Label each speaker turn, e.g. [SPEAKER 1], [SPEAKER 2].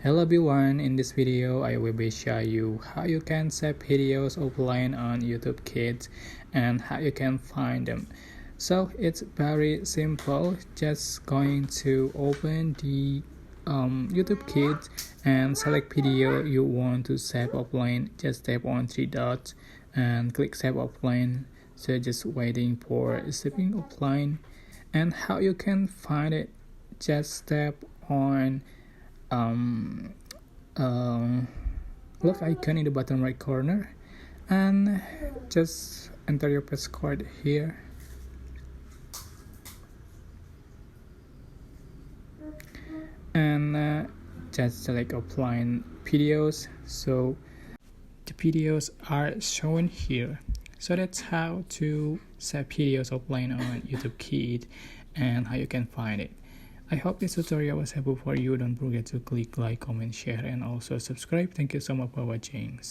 [SPEAKER 1] Hello everyone, in this video I will be showing you how you can save videos offline on YouTube Kids and how you can find them. So it's very simple, just going to open the YouTube Kids and select video you want to save offline. Just tap on three dots and click save offline. So just waiting for saving offline. And how you can find it, just tap on look icon in the bottom right corner and just enter your passcode here and just select offline videos. So the videos are shown here. So that's how to save videos offline on YouTube Kids and how you can find it. I hope this tutorial was helpful for you. Don't forget to click like, comment, share, and also subscribe. Thank you so much for watching.